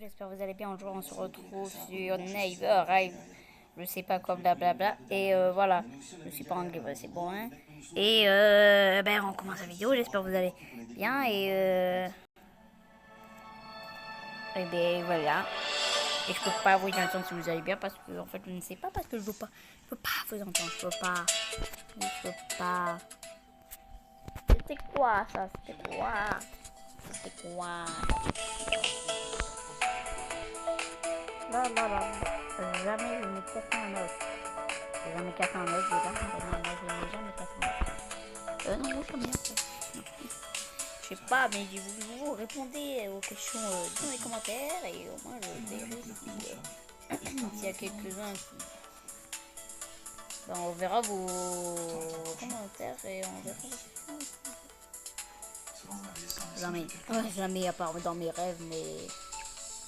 J'espère que vous allez bien. Aujourd'hui, on se retrouve sur Neighbor Hive. Je sais pas quoi, blablabla. Et voilà, je suis pas anglais, ouais, c'est bon, hein. Et ben, on commence la vidéo. J'espère que vous allez bien. Et ben voilà. Et je peux pas vous entendre si vous allez bien parce que en fait, je ne sais pas parce que je peux pas vous entendre. Je peux pas. C'était quoi ça? C'était quoi? C'était quoi? Là, là, là. Jamais je n'ai cassé un os. J'ai jamais cassé un os déjà. Non, moi je n'ai jamais cassé un os. Non, moi j'aime bien ça. Je sais pas, mais vous répondez aux questions dans les commentaires et au moins je verrai s'il y a quelques-uns qui. Ben, on verra vos commentaires et on verra vos questions. Jamais. Ouais, jamais à part dans mes rêves, mais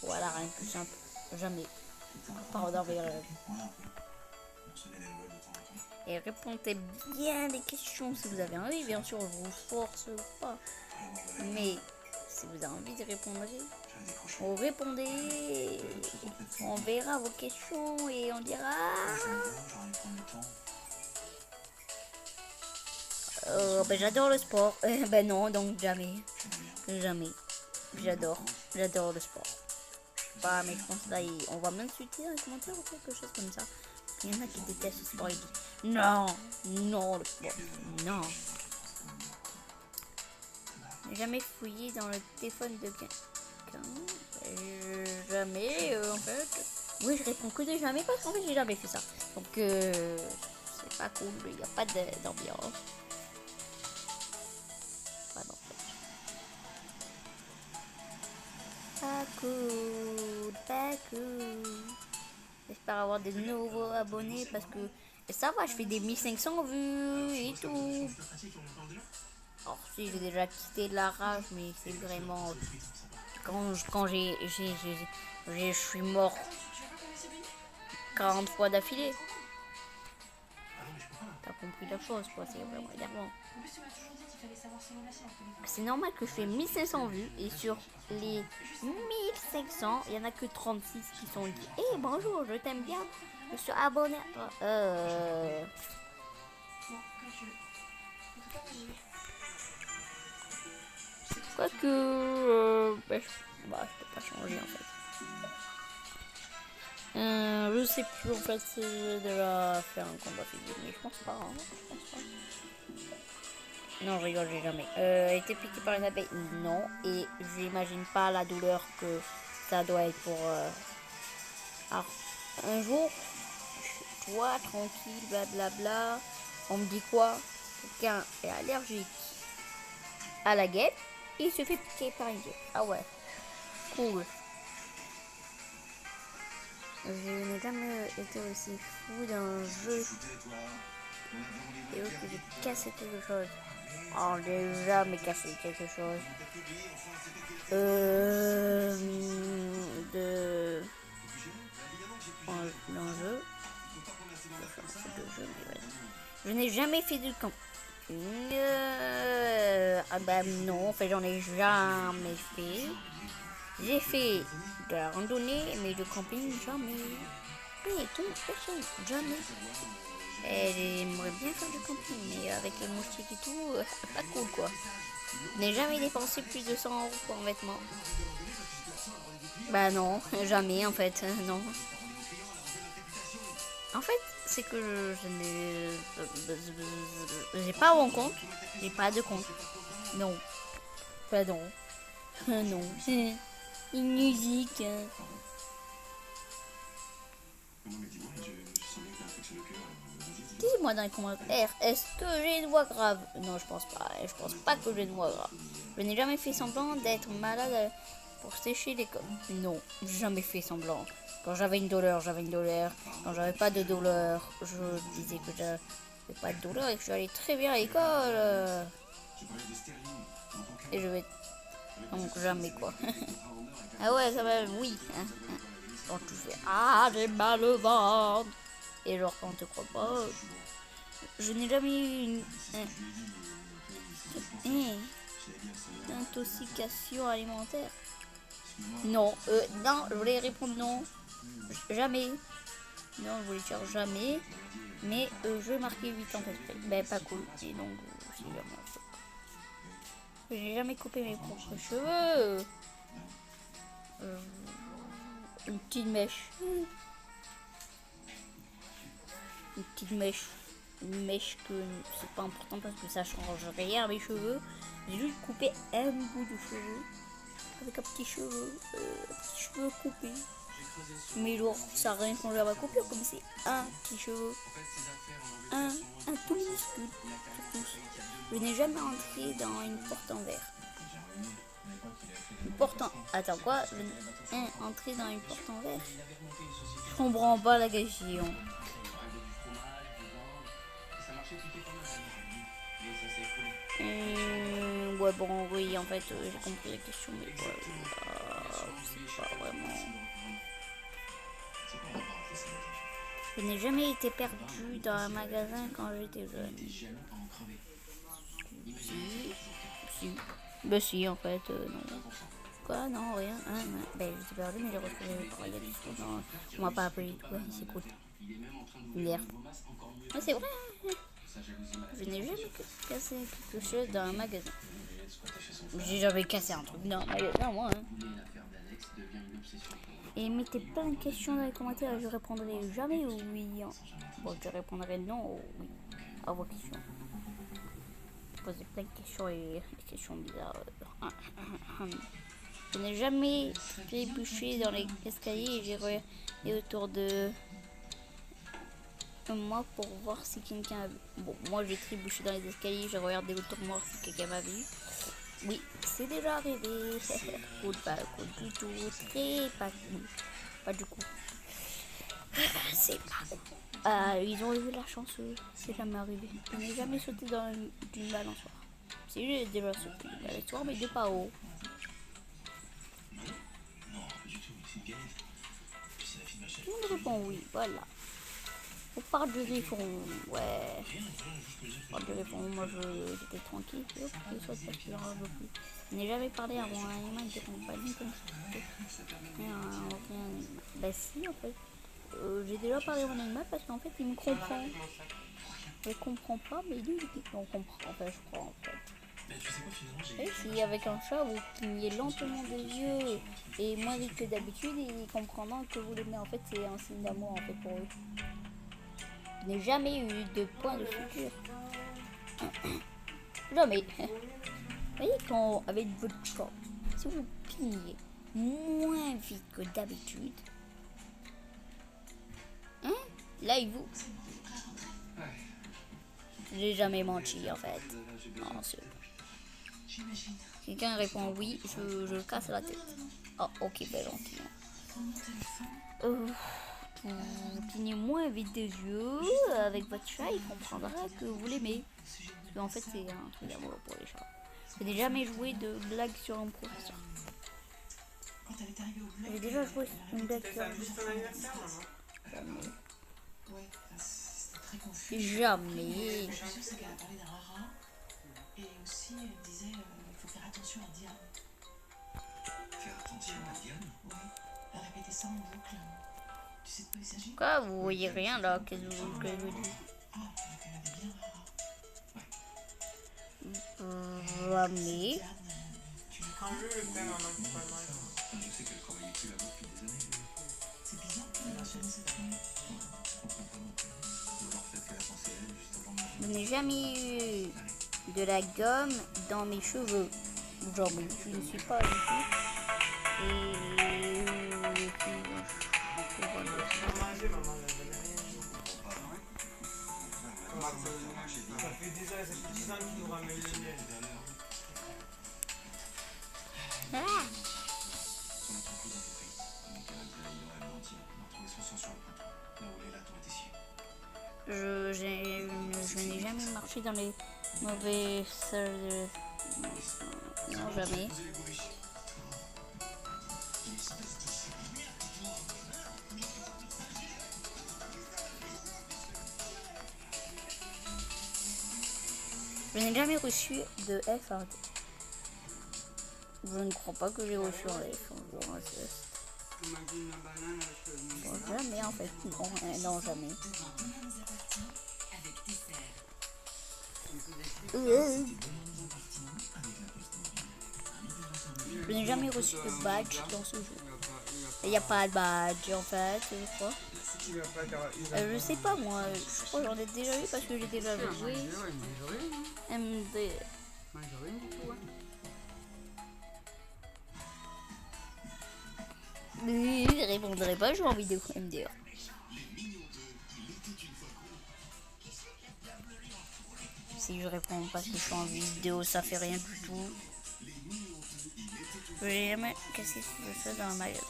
voilà, rien de plus simple. Jamais. À part dans mes rêves. Et répondez bien les questions si vous avez envie. Bien sûr, je vous force pas. Mais si vous avez envie de répondre, vous répondez. On verra vos questions et on dira. Ben j'adore le sport. Ben non, donc jamais. Jamais. J'adore. J'adore le sport. Bah, mais je pense que là, on va m'insulter dans les commentaires ou quelque chose comme ça. Il y en a qui détestent le sport. Ils disent non, non, le sport, non. J'ai jamais fouillé dans le téléphone de quelqu'un. Jamais, en fait. Oui, je réponds que de jamais parce qu'en fait, j'ai jamais fait ça. Donc, c'est pas cool. Il n'y a pas d'ambiance. Pas d'ambiance. Pas cool, pas cool. J'espère avoir des nouveaux abonnés parce que ça va, je fais des 1500 vues et tout. Alors si j'ai déjà quitté la rage, mais c'est vraiment quand je suis mort 40 fois d'affilée. T'as compris la chose, quoi, c'est vraiment énervant. C'est normal que je fais 1500 vues et sur les 1500, il y en a que 36 qui sont dit hey, bonjour, je t'aime bien, je suis abonné à toi. Quoique, bah, je peux pas changer en fait. Je sais plus en fait si j'ai déjà fait un combat physique, mais je pense pas, hein, je pense pas. Non, je rigole, j'ai jamais. Été piqué par une abeille? Non, et j'imagine pas la douleur que ça doit être pour. Alors, un jour, toi, tranquille, blablabla, on me dit quoi? Quelqu'un est allergique à la guêpe, et il se fait piquer par une guêpe. Ah ouais, cool. Je n'ai jamais été aussi fou d'un jeu et que j'ai cassé quelque chose. Oh, j'ai jamais cassé quelque chose. De l'enjeu. Je n'ai jamais fait de camping. Ah bah non, en fait j'en ai jamais fait. J'ai fait de la randonnée, mais de camping jamais. Mais tout, personne, jamais. Et j'aimerais bien faire du camping, mais avec les moustiques et tout, pas cool quoi. Je n'ai jamais dépensé plus de 100 euros pour un vêtement. Bah non, jamais en fait, non. En fait, c'est que je n'ai. J'ai pas mon compte, j'ai pas de compte. Non, pas non. Non. Une musique. Dites-moi dans les commentaires, est-ce que j'ai une voix grave? Non, je pense pas. Je pense pas que j'ai une voix grave. Je n'ai jamais fait semblant d'être malade pour sécher les l'école. Non, jamais fait semblant. Quand j'avais une douleur, j'avais une douleur. Quand j'avais pas de douleur, je disais que j'avais pas de douleur et que j'allais très bien à l'école. Et je vais donc jamais quoi. Ah ouais, ça va, oui. Hein. Quand tu fais ah j'ai mal au ventre et genre quand on te croit pas, je n'ai jamais eu une intoxication alimentaire. Non, non, je voulais répondre non. Jamais. Non, je voulais dire jamais. Mais je vais marquer 8 ans d'esprit. Ben, pas cool. Et donc, c'est vraiment ça. J'ai jamais coupé mes propres cheveux. Une petite mèche. Une petite mèche. Une mèche que c'est pas important parce que ça change rien à mes cheveux. J'ai juste coupé un bout de cheveux. Avec un petit cheveu coupé. Mais genre, ça n'a rien changé à ma coupure, comme c'est un petit cheveu. Un tout minuscule. Je n'ai jamais entré dans une porte en verre. Une porte en... Attends, quoi? Entrer dans une porte en verre? Je comprends pas la question. Ouais, bon, oui, en fait, j'ai compris la question, mais c'est pas vraiment... Je n'ai jamais été perdu dans un magasin quand j'étais jeune. Si. Bah si, en fait, non. Quoi? Non, rien. Ben, j'étais perdu, mais j'ai retrouvé par il y a du tout. Non, on m'a pas appelé tout. Ouais, c'est cool. Hier. Ah, c'est vrai. Je n'ai jamais cassé quelque chose dans un magasin. J'ai jamais cassé un truc dans un magasin, moi. Et mettez plein de questions dans les commentaires. Je répondrai jamais ou oui. Bon, je répondrai non ou oui à vos questions. Posez plein de questions et des questions bizarres. Je n'ai jamais trébuché dans les escaliers et j'ai regardé autour de moi pour voir si quelqu'un a vu. Bon, moi j'ai trébuché dans les escaliers, j'ai regardé autour de moi si quelqu'un m'a vu. Oui, c'est déjà arrivé. Cool, pas cool du tout. Très pas cool. Pas du coup. C'est pas cool. Ils ont eu la chance, c'est jamais arrivé. Je n'ai jamais sauté dans une balançoire. Si, j'ai déjà sauté d'une balançoire, mais de pas haut. Tout le monde répond oui, voilà. On parle du griffon, ouais. On parle du griffon, moi j'étais tranquille. Hop, je saute parce que j'en veux plus. Je n'ai jamais parlé à mon animal de compagnie comme ça. Bah si, en fait. J'ai déjà parlé à mon animal parce qu'en fait il me comprend. Je comprends pas, mais lui il comprend. En fait, je crois en fait. Et si avec un chat vous clignez lentement des yeux et moins vite que d'habitude, il comprendra que vous l'aimez. En fait, c'est un signe d'amour en fait pour eux. Je n'ai jamais eu de point de suture. Jamais. Vous voyez quand avec votre chat, si vous clignez moins vite que d'habitude, hein, là il vous... J'ai jamais menti en fait. Non, c'est... Quelqu'un répond oui, je casse la tête. Oh, ok, ben gentiment. Vous clignez moins vite des yeux avec votre chat, il comprendra que vous l'aimez. Parce qu'en fait, c'est un truc d'amour pour les chats. Je n'ai jamais joué de blague sur un professeur. J'ai déjà joué une blague sur un professeur. Jamais. Et aussi, elle disait il faut faire attention à Diane. Faire attention à Diane? Oui, elle répétait ça en boucle. Tu sais de quoi il s'agit? Quoi, vous voyez rien là? Qu'est-ce que vous dites? Ah, donc elle avait bien Rara. Jamais. Quand je le fais, maman, c'est pas mal. Je sais qu'elle travaillait plus là-bas depuis des années. C'est bizarre qu'elle mentionne cette fille. Je comprends pas non plus. Ou alors peut-être qu'elle a pensé à elle juste avant de Je n'ai jamais eu de la gomme dans mes cheveux. Jamais. Je ne suis pas du tout. Et... Manger, maman, elle n'a rien dit. Ça fait 10 ans qu'il nous ramène le miel. Ah. son entreprise a été faillite. Donc elle a dit il aurait menti. On a retrouvé son sang sur le couteau. Là où les lattes ont été sciées. Je n'ai jamais marché dans les mauvais salles. Non, jamais. Je n'ai jamais reçu de FAD. Je ne crois pas que j'ai reçu un iPhone. Bon, On m'a dit une banane avec bon, jamais en fait. Non, non jamais. Je n'ai jamais reçu de badge dans ce jeu. Il n'y a pas de badge en fait, je crois. Je sais pas moi, je crois que j'en ai déjà eu parce que j'ai déjà joué. MD. Je répondrai pas, je joue en vidéo MDR. Si je réponds parce que je suis en vidéo, ça fait rien du tout. Je n'ai jamais cassé ce jeu dans un magasin.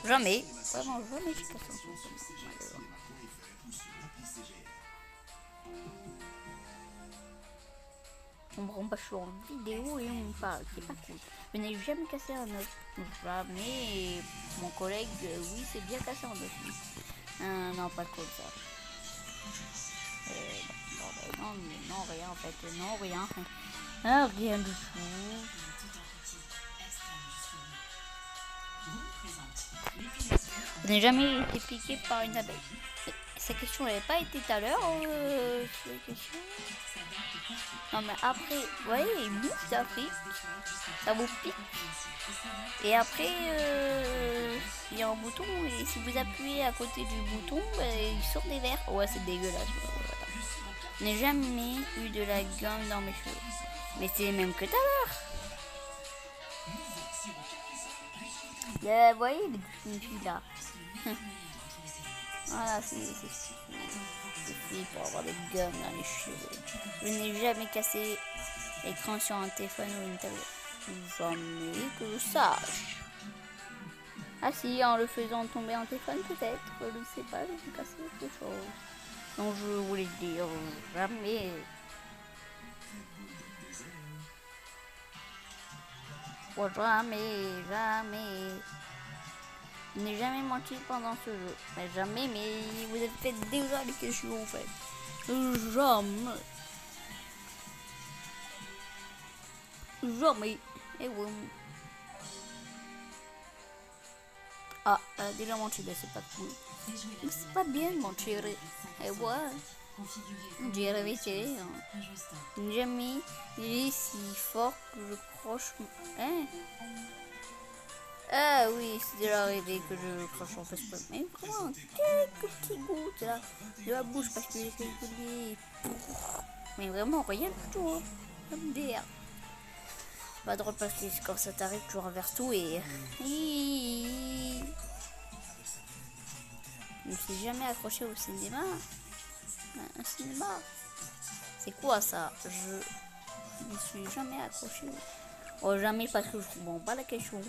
Jamais. Vraiment, jamais j'ai cassé un jeu dans un magasin. On me rend pas, je suis en vidéo et on me parle, c'est pas cool. Je n'ai jamais cassé un œuf. Jamais. Mon collègue, oui, c'est bien cassé un œuf. Non, pas comme ça. Non, non, rien en fait. Non, rien. Ah, rien du tout. Je n'ai jamais été piqué par une abeille. Cette question n'avait pas été tout à l'heure. Non mais après, vous voyez, il bouffe d'Afrique, ça vous pique. Et après, il y a un bouton et si vous appuyez à côté du bouton, il sort des verres. Ouais, c'est dégueulasse. Voilà. Je n'ai jamais eu de la gomme dans mes cheveux. Mais c'est le même que tout à l'heure. Vous voyez, les filles là. Voilà, c'est fait pour avoir des gommes dans les cheveux. Je n'ai jamais cassé l'écran sur un téléphone ou une tablette. Jamais que je sache. Ah si, en le faisant tomber un téléphone peut-être. Je ne sais pas, j'ai cassé quelque chose. Donc je voulais dire jamais. Oh, jamais. Je n'ai jamais menti pendant ce jeu. Mais jamais, mais vous avez fait déjà les questions en fait. Jamais. Jamais. Et oui. Ah, déjà menti, c'est pas cool. Mais c'est pas bien de mentir. Et ouais. J'ai répété. Jamais il est si fort que je croche. Hein? Ah oui, c'est déjà arrivé que je crache en Facebook. Mais vraiment, quelques petits gouttes là de la bouche parce que j'ai fait le collier. Mais vraiment, rien du tout. Hein. MDR. Pas drôle parce que quand ça t'arrive, tu renverses tout et. Je me suis jamais accroché au cinéma. Un cinéma. C'est quoi ça? Je me suis jamais accroché. Oh, jamais parce que je comprends pas la question.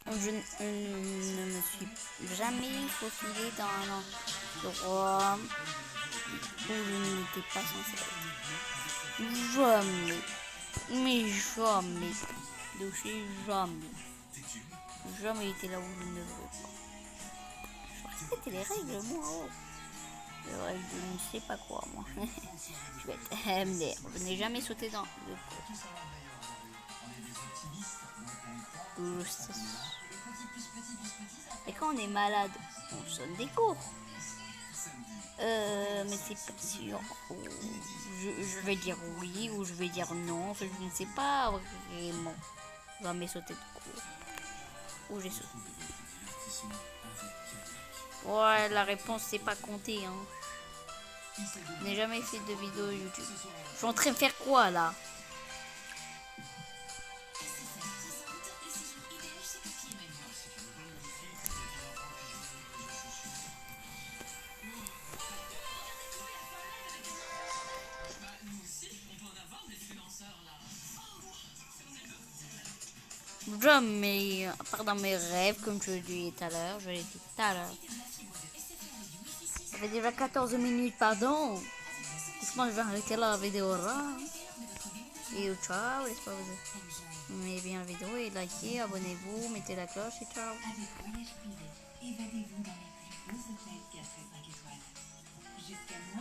Je ne me suis jamais faufilé dans un endroit où je n'étais pas censé être. Jamais. Mais jamais. Douché, jamais. Jamais été là où je ne veux pas. Je respecte les règles, moi. Oh. Les règles de ne sais pas quoi, moi. Je vais être MDR. Je n'ai jamais sauté dans le cours. Et quand on est malade, on sonne des cours. Mais c'est pas sûr. Je vais dire oui ou je vais dire non. Enfin, je ne sais pas vraiment. Jamais sauté de cours. Où j'ai sauté. Ouais, la réponse c'est pas compté. Hein. Je n'ai jamais fait de vidéo YouTube. Je suis en train de faire quoi là? Jamais, à part dans mes rêves, comme je l'ai dit tout à l'heure, Ça fait déjà 14 minutes, pardon. Franchement, je vais arrêter la vidéo là. Et ciao, j'espère que vous aimez bien la vidéo et likez, abonnez-vous, mettez la cloche et ciao. Avec Voyage Privé, évadez-vous dans les plus beaux hôtels 4 et 5 étoiles. Jusqu'à moins